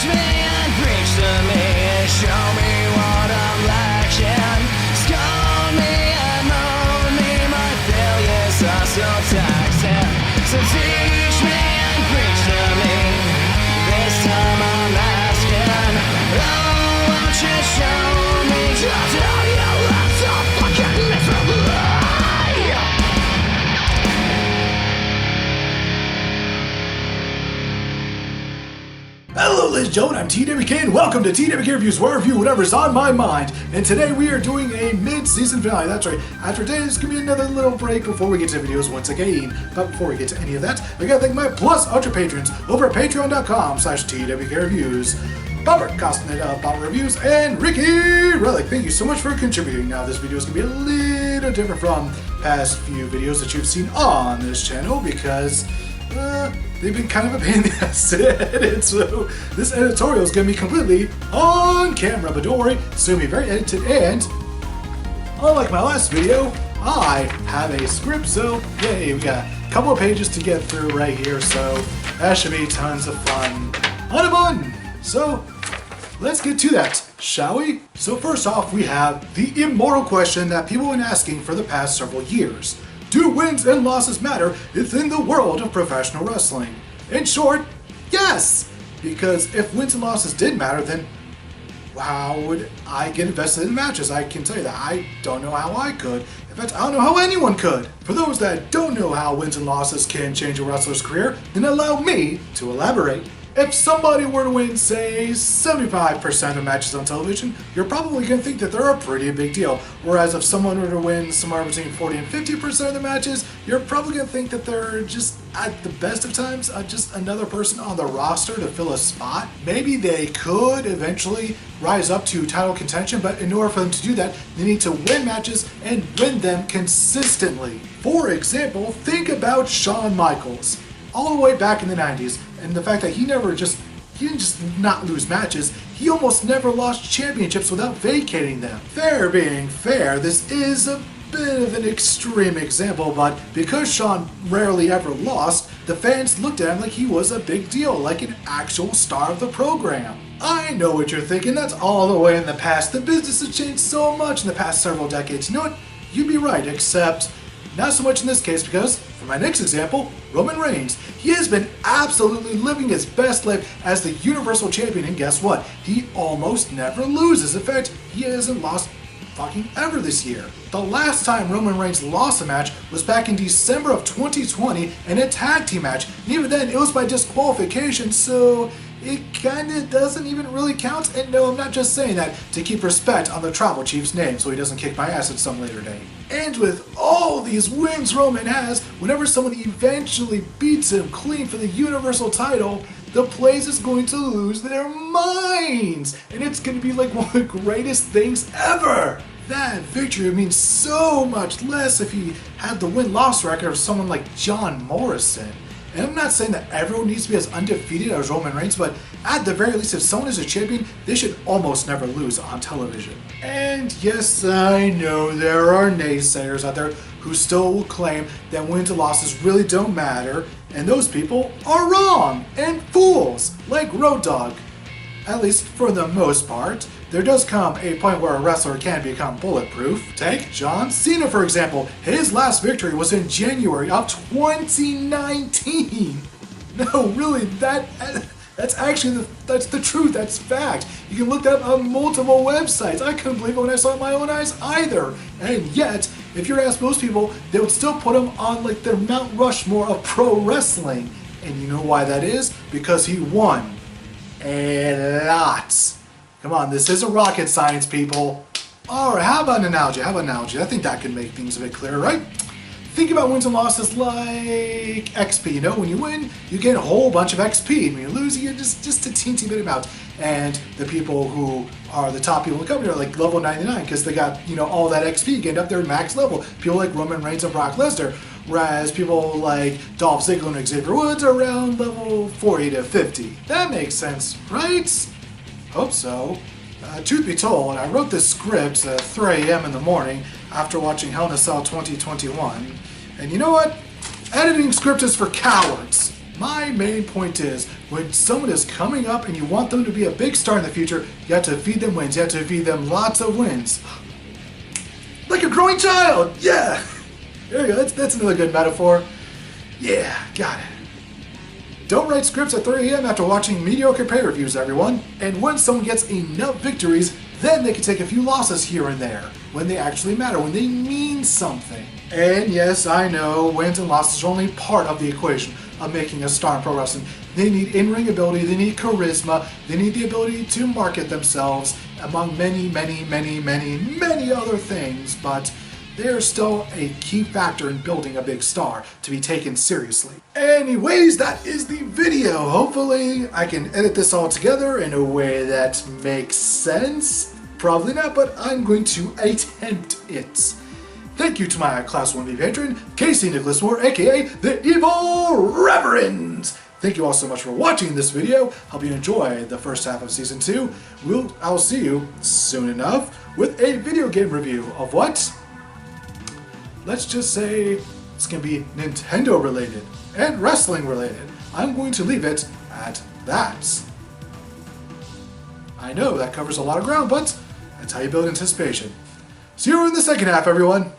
Teach me and preach to me and show me what I'm lacking. Scold me and moan me, my failures are so taxing. So teach me and preach to me, this time I'm asking. Oh, won't you show me just how you act so fucking miserably? Hello ladies and gentlemen, I'm TWK and welcome to TWK Reviews, where I review whatever's on my mind. And today we are doing a mid-season finale. That's right, after today there's going to be another little break before we get to videos once again. But before we get to any of that, I gotta thank my Plus Ultra patrons over at patreon.com/TWK Reviews. Bumper, Costinate of Bumper Reviews, and Ricky Relic. Thank you so much for contributing. Now this video is going to be a little different from past few videos that you've seen on this channel because they've been kind of a pain in the ass to edit, so this editorial is going to be completely on camera, but don't worry, it's going to be very edited, and unlike my last video, I have a script, so yay, we got a couple of pages to get through right here, so that should be tons of fun. On a bun! So, let's get to that, shall we? So first off, we have the immortal question that people have been asking for the past several years. Do wins and losses matter within the world of professional wrestling? In short, yes! Because if wins and losses did matter, then how would I get invested in matches? I can tell you that I don't know how I could. In fact, I don't know how anyone could. For those that don't know how wins and losses can change a wrestler's career, then allow me to elaborate. If somebody were to win, say, 75% of matches on television, you're probably going to think that they're a pretty big deal. Whereas if someone were to win somewhere between 40 and 50% of the matches, you're probably going to think that they're just, at the best of times, just another person on the roster to fill a spot. Maybe they could eventually rise up to title contention, but in order for them to do that, they need to win matches and win them consistently. For example, think about Shawn Michaels. All the way back in the 90s, and the fact that he didn't just not lose matches, he almost never lost championships without vacating them. Fair being fair, this is a bit of an extreme example, but because Shawn rarely ever lost, the fans looked at him like he was a big deal, like an actual star of the program. I know what you're thinking, that's all the way in the past. The business has changed so much in the past several decades. You know what? You'd be right, except not so much in this case because, for my next example, Roman Reigns. He has been absolutely living his best life as the Universal Champion, and guess what? He almost never loses. In fact, he hasn't lost fucking ever this year. The last time Roman Reigns lost a match was back in December of 2020 in a tag team match. And even then, it was by disqualification, so it kinda doesn't even really count. And no, I'm not just saying that to keep respect on the Tribal Chief's name so he doesn't kick my ass at some later date. And with all these wins Roman has, whenever someone eventually beats him clean for the Universal title, the place is going to lose their minds! And it's going to be like one of the greatest things ever! That victory would mean so much less if he had the win-loss record of someone like John Morrison. And I'm not saying that everyone needs to be as undefeated as Roman Reigns, but at the very least, if someone is a champion, they should almost never lose on television. And yes, I know there are naysayers out there who still will claim that wins and losses really don't matter, and those people are wrong and fools, like Road Dogg. At least for the most part. There does come a point where a wrestler can become bulletproof. Take John Cena, for example. His last victory was in January of 2019. No, really, that's actually that's the truth. That's fact. You can look that up on multiple websites. I couldn't believe it when I saw it with my own eyes either. And yet, if you were to ask most people, they would still put him on like their Mount Rushmore of pro wrestling. And you know why that is? Because he won a lot. Come on, this isn't rocket science, people. Alright, how about an analogy? I think that can make things a bit clearer, right? Think about wins and losses like XP. You know, when you win, you get a whole bunch of XP. And when you lose, you get just a teensy bit amount. And the people who are the top people in the company are like level 99 because they got, you know, all that XP, getting up there at max level. People like Roman Reigns and Brock Lesnar. Whereas people like Dolph Ziggler and Xavier Woods are around level 40 to 50. That makes sense, right? Hope so. Truth be told, I wrote this script at 3 a.m. in the morning after watching Hell in a Cell 2021. And you know what? Editing script is for cowards. My main point is, when someone is coming up and you want them to be a big star in the future, you have to feed them wins. You have to feed them lots of wins. Like a growing child! Yeah! There you go, that's another good metaphor. Yeah, got it. Don't write scripts at 3 a.m. after watching mediocre pay reviews, everyone. And when someone gets enough victories, then they can take a few losses here and there, when they actually matter, when they mean something. And yes, I know, wins and losses are only part of the equation of making a star in pro wrestling. They need in-ring ability, they need charisma, they need the ability to market themselves, among many, many, many, many, many other things, but they're still a key factor in building a big star to be taken seriously. Anyways, that is the video. Hopefully I can edit this all together in a way that makes sense. Probably not, but I'm going to attempt it. Thank you to my Class 1B patron, Casey Nicholas Moore, aka the Evil Reverend. Thank you all so much for watching this video. Hope you enjoy the first half of Season 2. I'll see you soon enough with a video game review of what? Let's just say it's going to be Nintendo related and wrestling related. I'm going to leave it at that. I know that covers a lot of ground, but that's how you build anticipation. See you in the second half, everyone.